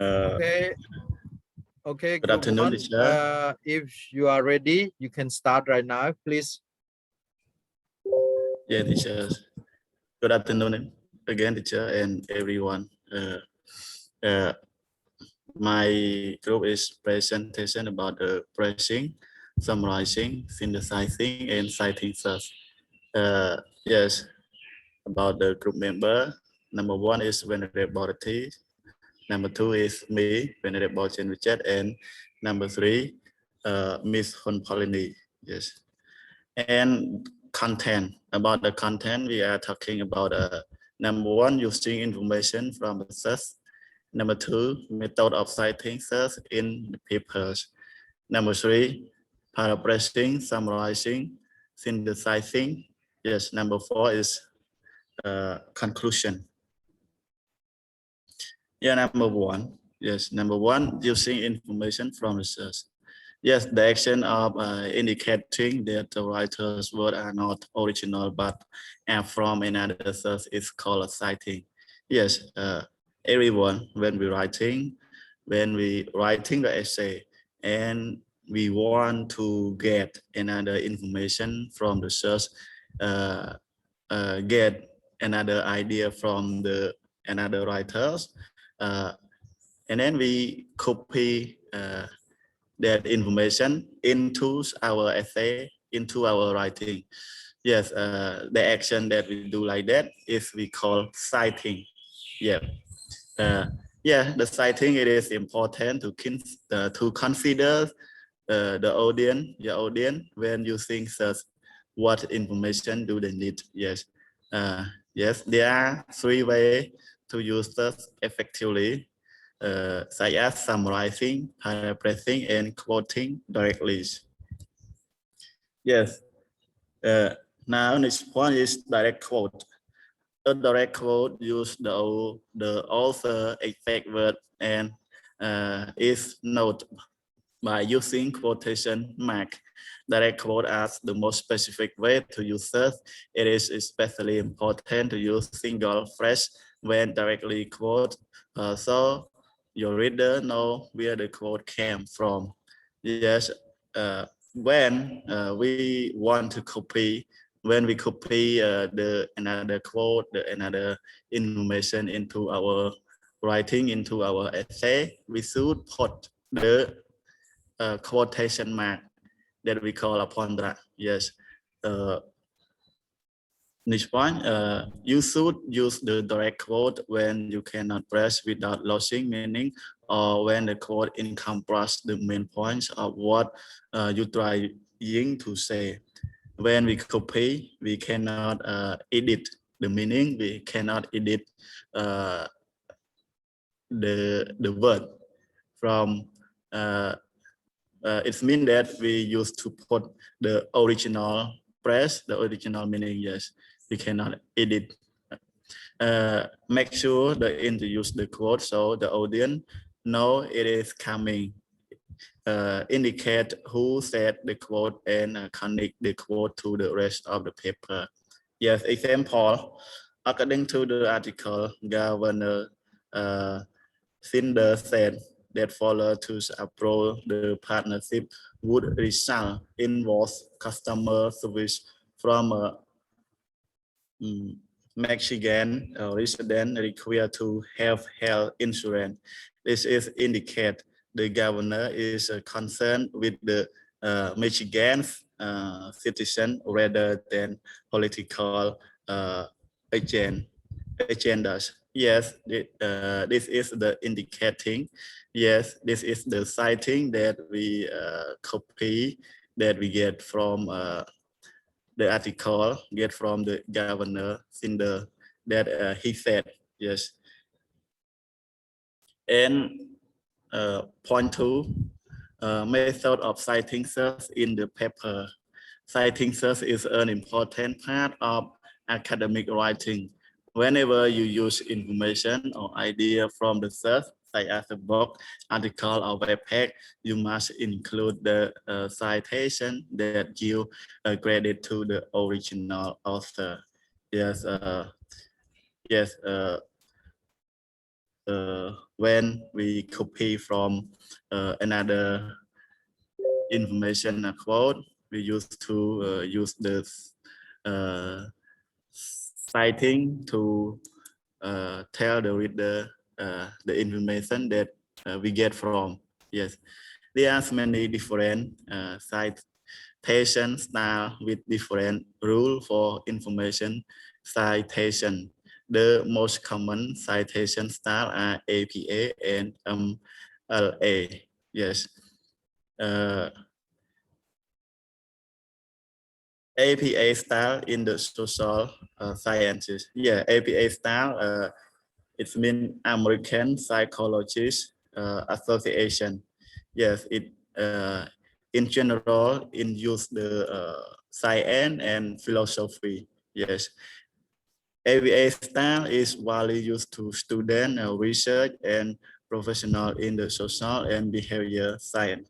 Okay. Okay, Good group afternoon, 1. teacher. If you are ready, you can start right now, please. Yeah, teacher. Good afternoon again, teacher, and everyone. Uh, my group is presentation about the pressing, summarizing, synthesizing, and citing first. Yes, about the group member. Number 1 is Venerable T. Number 2 is me, Venerable Chen Richard, and number 3, Miss Hon Polini. Yes. And content. About the content, we are talking about number 1, using information from the source. Number 2, method of citing source in the papers. Number 3, paraphrasing, summarizing, synthesizing. Yes. Number 4 is conclusion. Yeah. Number 1. Yes. Number 1, using information from the source. Yes, the action of indicating that the writer's words are not original but are from another source is called a citing. Yes, everyone, when we writing the essay and we want to get another information from the source, get another idea from the another writers, and then we copy that information into our essay, into our writing. Yes, the action that we do like that is we call citing. Yeah, yeah. The citing, it is important to consider the audience, your audience, when you think search what information do they need. Yes, yes. There are 3 ways to use search effectively. Such as summarizing, paraphrasing, and quoting directly. Yes. Now next point is direct quote. A direct quote use the author exact word and is noted by using quotation mark. Direct quote as the most specific way to use it. It is especially important to use single phrase when directly quote. So your reader know where the quote came from. Yes, when we want to copy, when we copy the another quote, another information into our writing, into our essay, we should put the quotation mark that we call upon that. Yes. Next point, you should use the direct quote when you cannot press without losing meaning, or when the quote encompasses the main points of what you trying to say. When we copy, we cannot edit the meaning. We cannot edit the word from. It means that we used to put the original press, the original meaning. Yes, we cannot edit. Make sure the use the quote so the audience know it is coming. Indicate who said the quote and connect the quote to the rest of the paper. Yes, example. According to the article, Governor Cinder said that follow to approach the partnership would result in worse customer service from Michigan resident required to have health insurance. This is indicate the governor is concerned with the Michigan citizen rather than political agendas. Yes, this is the indicating. Yes, this is the citing that we copy, that we get from the article, get from the governor Cinder, that he said. Yes. And point 2, method of citing source in the paper. Citing source is an important part of academic writing. Whenever you use information or idea from the source, such as a book, article, or web page, you must include the citation that give credit to the original author. Yes, yes. when we copy from another information quote, we used to use the citing to tell the reader the information that we get from. Yes, there are many different citation style with different rule for information citation. The most common citation style are APA and LA. Yes. APA style in the social sciences. Yeah, APA style, it means American Psychologist Association. Yes, it in general in use the science and philosophy. Yes, APA style is widely used to student research and professional in the social and behavior science.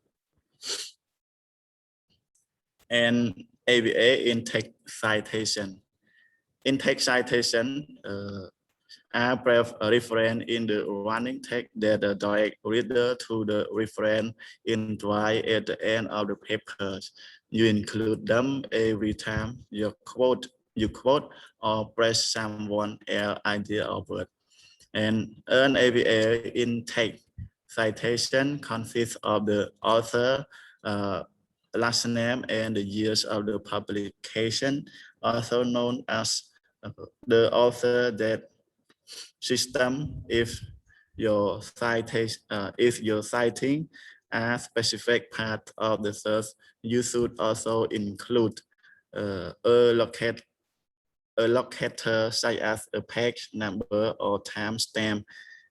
And APA in text citation. In text citation, are reference in the running text that direct reader to the reference in right at the end of the papers. You include them every time you quote or press someone else idea or word. And an APA in text citation consists of the author, last name, and the years of the publication, also known as the author that system. If you're citing a specific part of the source, you should also include a locator such as a page number or timestamp.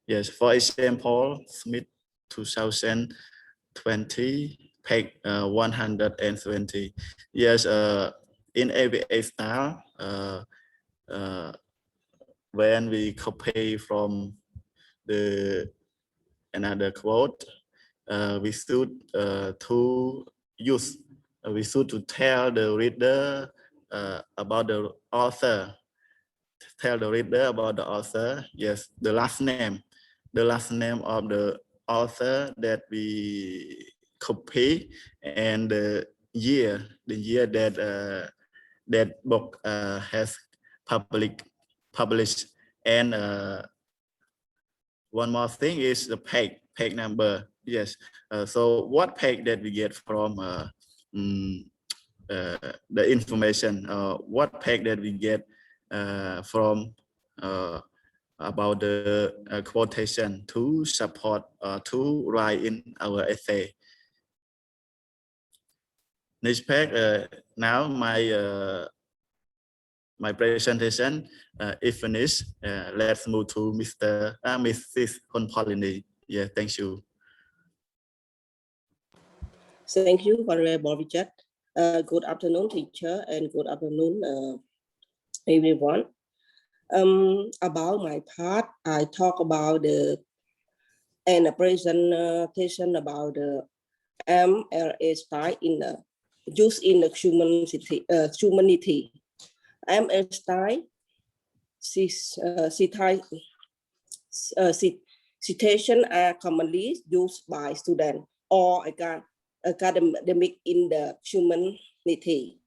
Yes, for example, Smith 2020, page 120. Yes, in ABA style, when we copy from the another quote, we should we should to tell the reader about the author. Tell the reader about the author. Yes, the last name of the author that we copy, and the year that that book has published, and one more thing is the page number. Yes, so what page that we get from the information, what page that we get from about the quotation to support to write in our essay. Next page. Now my presentation is finished. Let's move to Mrs. Honpolini. Yeah, thank you. Thank you, Honorable Richard. Good afternoon, teacher, and good afternoon, everyone. About my part, I talk about the presentation about the MLA style in the use in the humanity. MLA style citation are commonly used by students or academic in the humanity.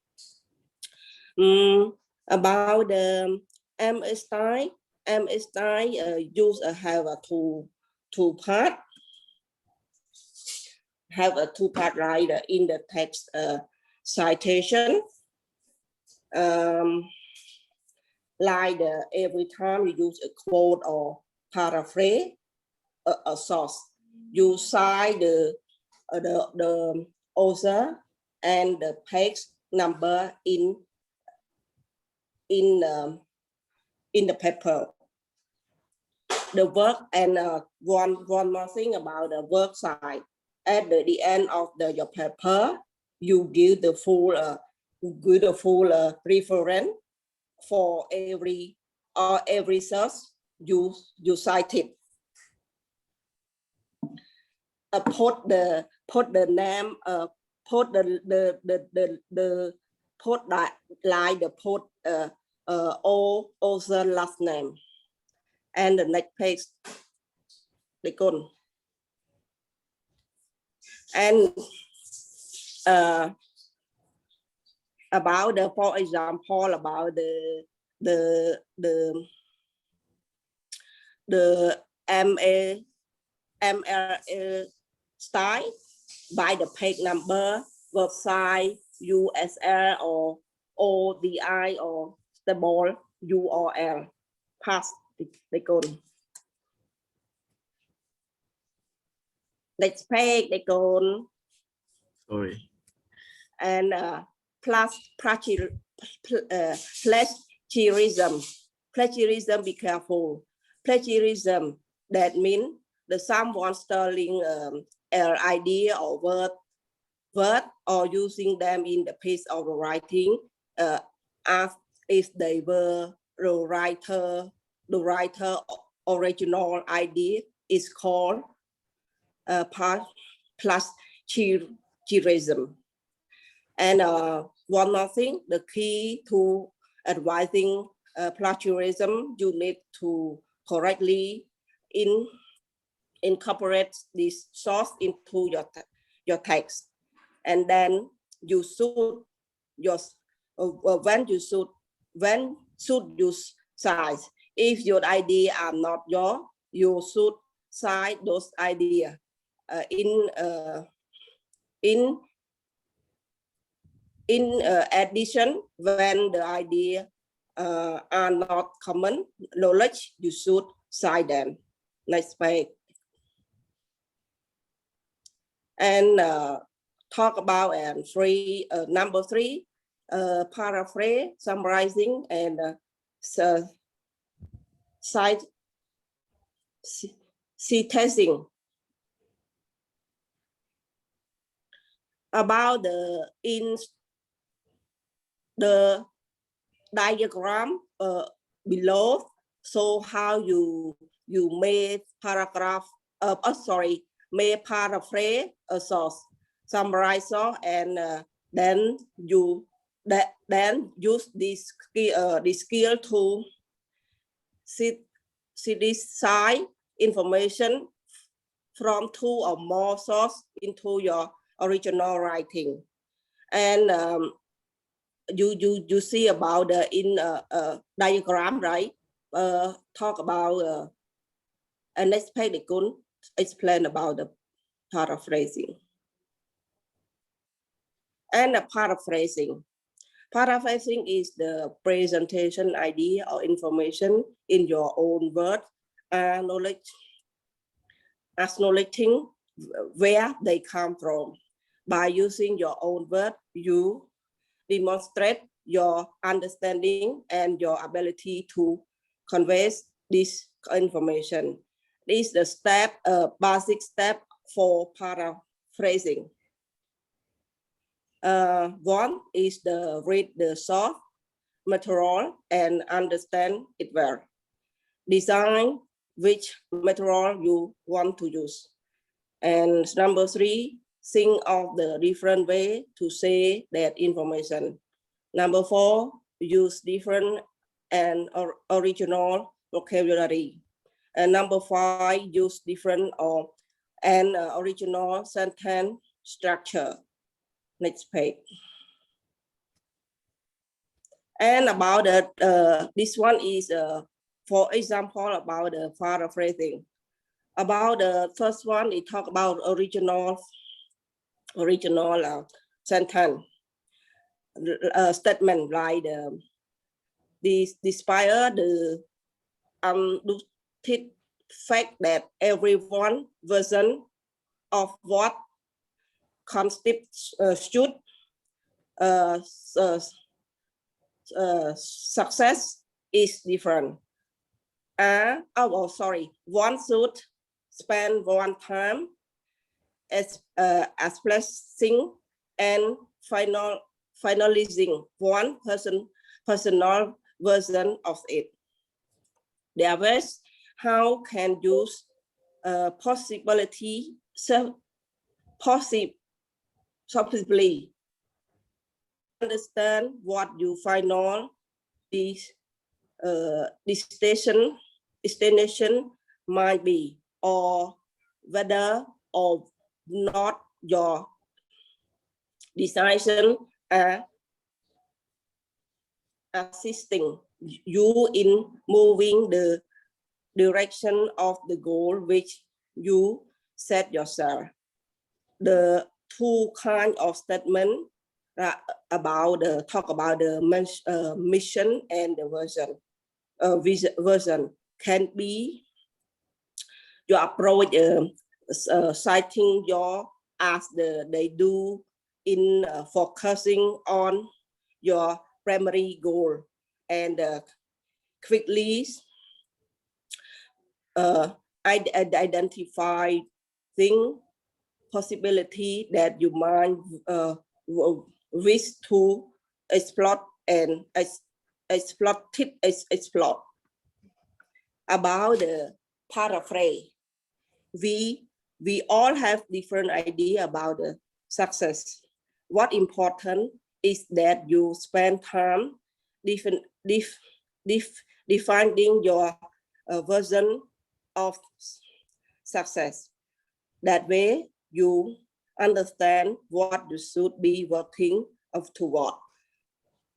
About the MA style use have a two part. Have a two part right in the text citation. Like every time you use a quote or paraphrase a source, you cite the author and the page number in the paper. The work, and one more thing about the work side. At the end of your paper, you give the full reference for every source you cite it. Put the name, put that like the put all author last name. And the next page, they go. And about the, for example, about the MLA style by the page number, website, USL or ODI or stable URL. Pass the code. Next page, they go. Sorry. And plagiarism. Plagiarism, be careful. Plagiarism, that means the someone stealing an idea or word or using them in the piece of writing as if they were the writer original idea is called plagiarism. And one more thing, the key to advising plagiarism, you need to correctly incorporate this source into your text. And then you should when should use size. If your idea are not yours, you should cite those ideas in addition, when the idea are not common knowledge, you should cite them. Next page. And talk about number 3, paraphrase, summarizing, and citing. About the diagram below, so how you may paragraph may paraphrase a source, summarize source, and then use this skill to synthesize information from 2 or more sources into your original writing. And you see about the diagram, right? Talk about and next page they could explain about the paraphrasing. And the paraphrasing. Paraphrasing is the presentation idea or information in your own words, acknowledging where they come from. By using your own word, you demonstrate your understanding and your ability to convey this information. This is the step, basic step for paraphrasing. One is the read the source material and understand it well. Design which material you want to use. And number 3, think of the different way to say that information. Number 4, use different and original vocabulary. And number 5, use different and original sentence structure. Next page. And about this one is, for example, about the paraphrasing. About the first one, it talk about original sentence statement, like despite the undisputed fact that everyone version of what constitutes success is different. One should spend one time expressing and finalizing one personal version of it. There is how can use possibly understand what you final this destination might be. or whether or not your decision are assisting you in moving the direction of the goal which you set yourself. The two kinds of statement talk about the mission and the version can be your approach citing your as they do in focusing on your primary goal and quickly identify possibility that you might wish to explore and explore about the paraphrase. We all have different idea about the success. What important is that you spend time defining your version of success. That way you understand what you should be working toward.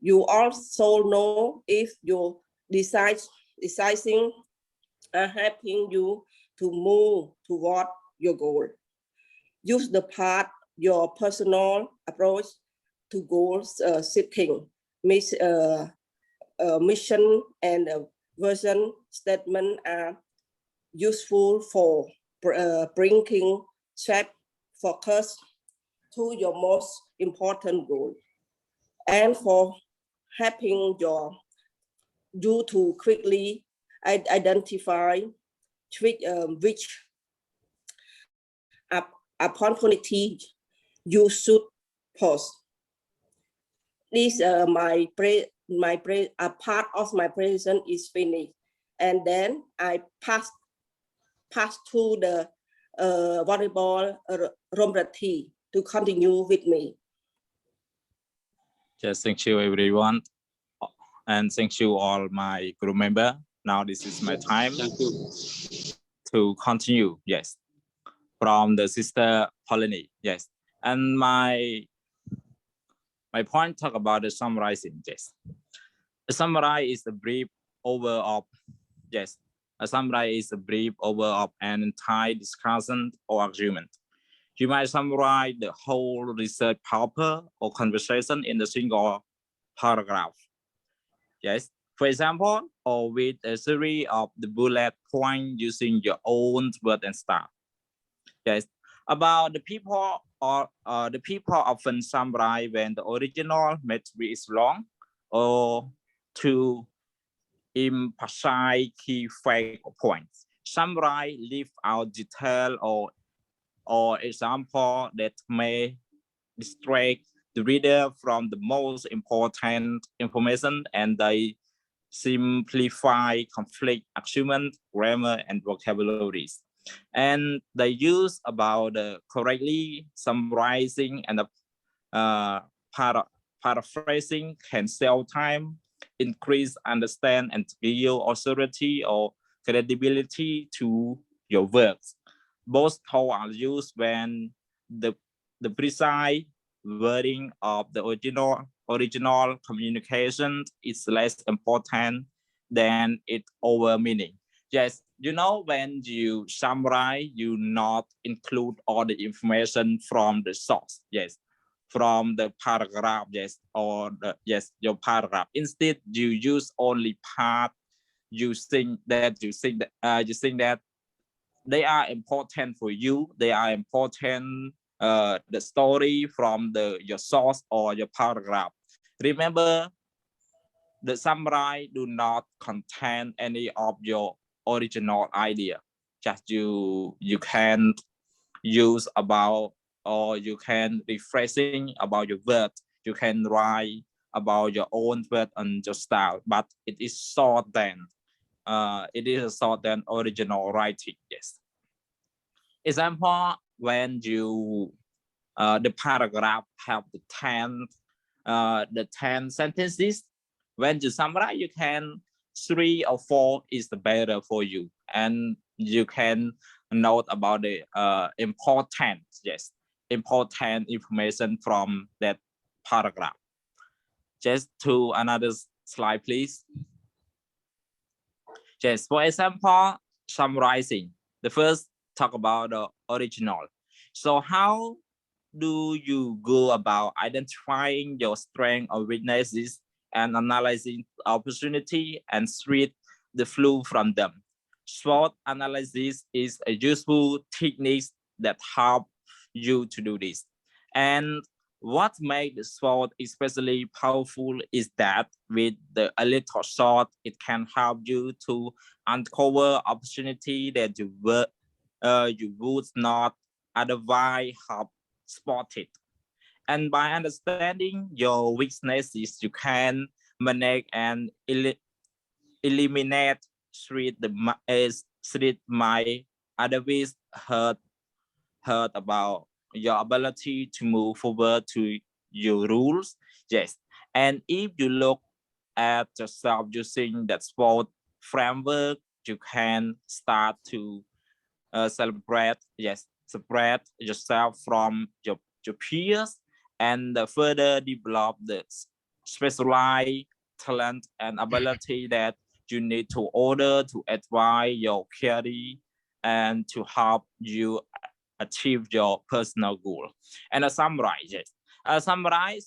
You also know if your deciding are helping you to move toward your goal. Use the part your personal approach to goals setting, mission and version statement are useful for bringing sharp focus to your most important goal and for helping you to quickly identify which opportunity you should pause. This part of my presentation is finished, and then I pass to the volleyball Romrati to continue with me. Yes, thank you everyone, and thank you all my group member. Now this is my time to continue. Yes, from the sister Polony. Yes, and my point talk about the summarizing. Yes, a summary is a brief over of a summary is a brief over of an entire discussion or argument. You might summarize the whole research paper or conversation in a single paragraph. Yes, for example, or with a series of the bullet points using your own word and style. Yes, about the people or the people often summarize when the original material is long or to emphasize key fact points. Summarize leave out detail or example that may distract the reader from the most important information, and they simplify conflict argument, grammar, and vocabularies. And they use about correctly summarizing and paraphrasing can save time, increase understand, and give authority or credibility to your works. Both tools are used when the precise wording of the original communication is less important than its over meaning. Yes, you know, when you summarize, you not include all the information from the source. Yes, from the paragraph. Yes, or your paragraph. Instead, you use only part you think that they are important for you. They are important the story from your source or your paragraph. Remember, the summary do not contain any of your original idea. Just you can use about, or you can rephrasing about your word. You can write about your own word and your style, but it is short than original writing. Yes. Example, when you the paragraph have the 10 sentences. When you summarize, you can 3 or 4 is the better for you, and you can note about the important information from that paragraph. Just to another slide, please. Just for example, summarizing. The first talk about the original. So how do you go about identifying your strengths or weaknesses and analyzing opportunity and street the flow from them? SWOT analysis is a useful technique that help you to do this. And what makes the SWOT especially powerful is that with a little SWOT, it can help you to uncover opportunity that you would not otherwise have spotted. And by understanding your weaknesses, you can manage and eliminate street my otherwise heard about your ability to move forward to your rules. Yes. And if you look at yourself using that SWOT framework, you can start to separate yourself from your peers and further develop the specialized talent and ability that you need to order to advise your career and to help you achieve your personal goal. And a summarize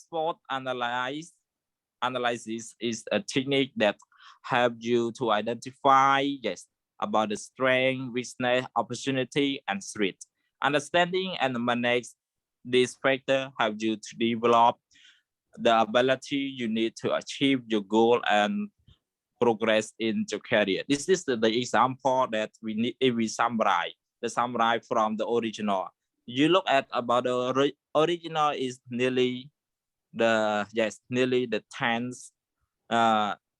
SWOT analysis is a technique that helps you to identify about the strength, weakness, opportunity, and threat. Understanding and manage this factor help you to develop the ability you need to achieve your goal and progress in your career. This is the example that we need if we summarize from the original. You look at about the original is nearly the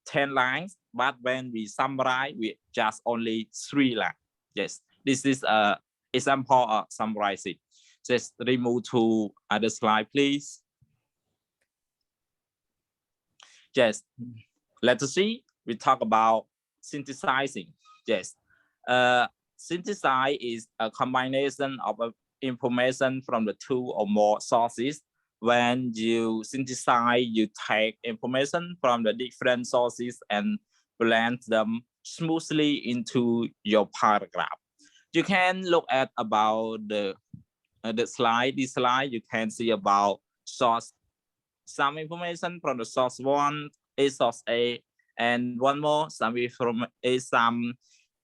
10 lines, but when we summarize, we just only 3 lines. Yes, this is a example of summarizing. Just remove to other slide, please. Yes, let us see. We talk about synthesizing. Yes, synthesize is a combination of information from the 2 or more sources. When you synthesize, you take information from the different sources and blend them smoothly into your paragraph. You can look at about the slide. This slide, you can see about source, some information from the source 1, source A, and one more, some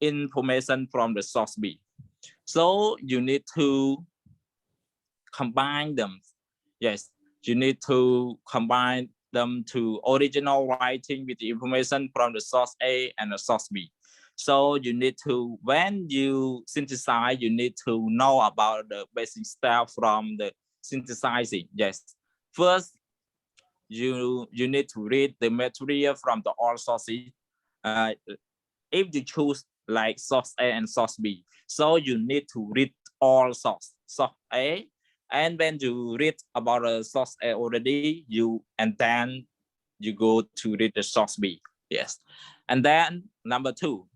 information from the source B. So you need to combine them. Yes, you need to combine them to original writing with the information from the source A and the source B. So you need to, when you synthesize, you need to know about the basic step from the synthesizing. Yes, first, you need to read the material from the all sources. If you choose like source A and source B, so you need to read all source A, and when you read about the source A already, and then you go to read the source B. Yes, and then number 2,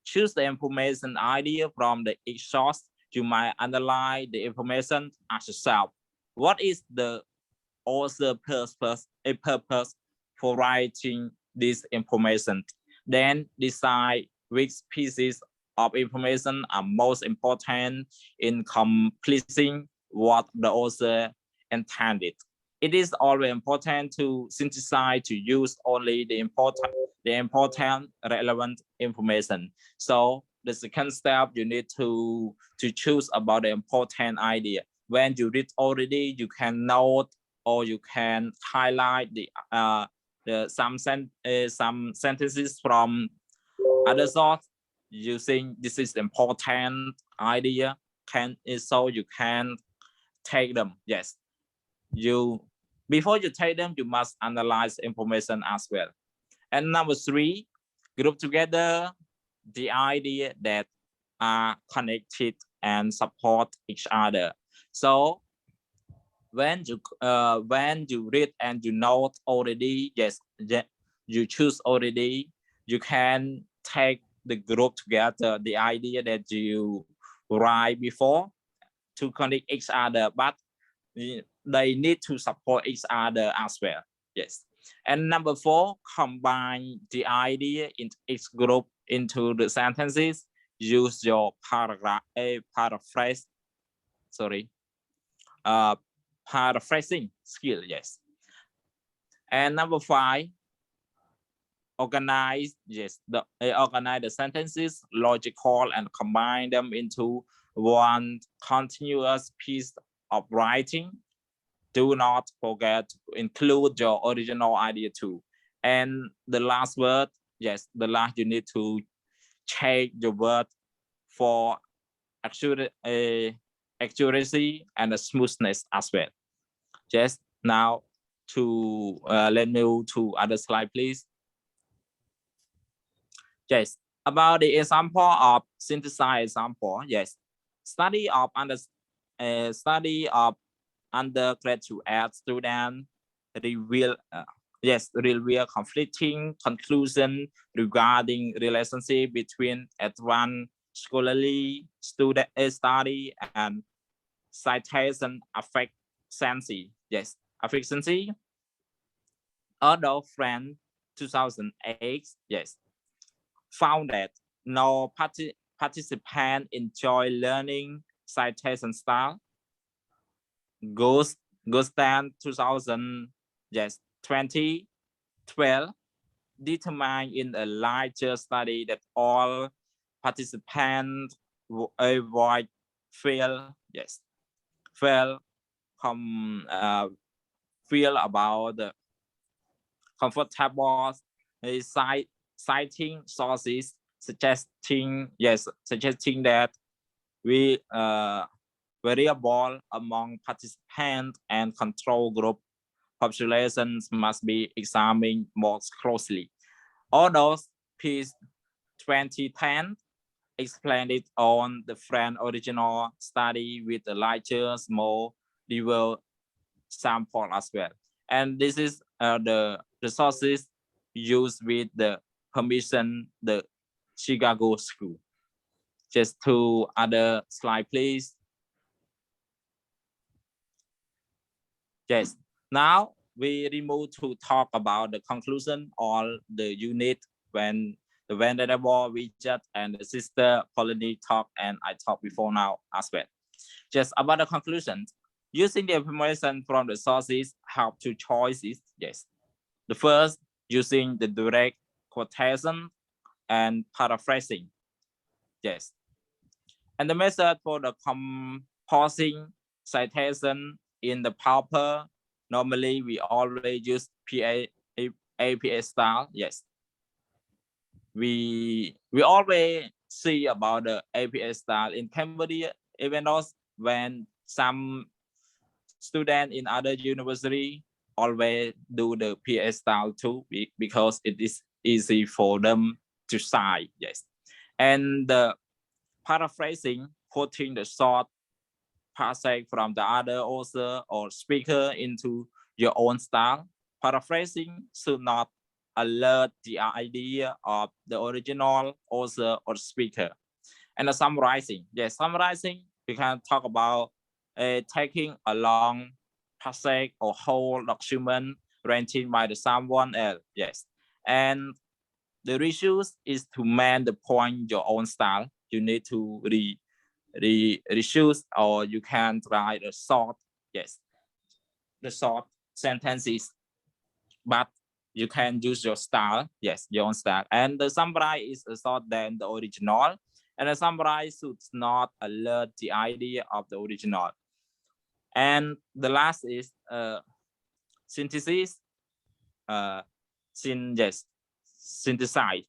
choose the information idea from the each source. You might analyze the information as yourself. What is the author purpose for writing this information? Then decide which pieces of information are most important in completing what the author intended. It is always important to synthesize, to use only the important relevant information. So the second step, you need to choose about the important idea. When you read already, you can note or you can highlight some sentences from other source using this is important idea. So you can take them. Yes, before you take them, you must analyze information as well. And number 3, group together the idea that are connected and support each other. So when you read and you note already, yes, you choose already, you can take the group together, the idea that you write before to connect each other, but they need to support each other as well. Yes. And number 4, combine the idea in each group into the sentences. Use your paraphrasing skill. Yes. And number 5, organize the sentences logical and combine them into one continuous piece of writing. Do not forget to include your original idea too. And the last word, yes, the last you need to check your word for accuracy and the smoothness as well. Just now to let me move to other slide, please. Yes, about the example of synthesized example. Yes, study of undergraduate student reveal conflicting conclusion regarding relationship between advanced scholarly student study and citation efficiency. Yes, efficiency. Although friend 2008, yes, found that no participant enjoy learning citation style. Ghostan 2012 determined in a larger study that all participants avoid feel about the comfortable citing sources, suggesting that we variable among participants and control group populations must be examined more closely. All those piece 2010 explained it on the French original study with a larger, small diverse sample as well. And this is the resources used with the permission the Chicago School. Just 2 other slide, please. Yes, now we remove to talk about the conclusion or the unit when the venerable Richard and the sister Polony talk, and I talked before now as well. Just about the conclusion, using the information from the sources help 2 choices. Yes, the first, using the direct quotation and paraphrasing. Yes, and the method for the composing citation in the paper, normally we always use APA style. Yes, we always see about the APA style in Cambodia, even though when some student in other university always do the PA style too, because it is easy for them to cite. Yes, and the paraphrasing, putting the short passage from the other author or speaker into your own style. Paraphrasing should not alert the idea of the original author or speaker. And the summarizing, yes, summarizing, we can talk about taking a long passage or whole document written by someone else. Yes, and the issues is to man the point your own style. You need to reduce, or you can write a short, yes, the short sentences, but you can use your style, yes, your own style. And the summary is short than the original, and the summary should not alert the idea of the original. And the last is synthesis. Synthesize,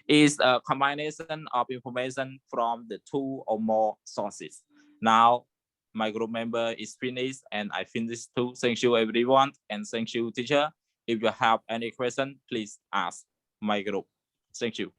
is a combination of information from the 2 or more sources. Now my group member is finished and I finished too. Thank you everyone, and thank you teacher. If you have any question, please ask my group. Thank you.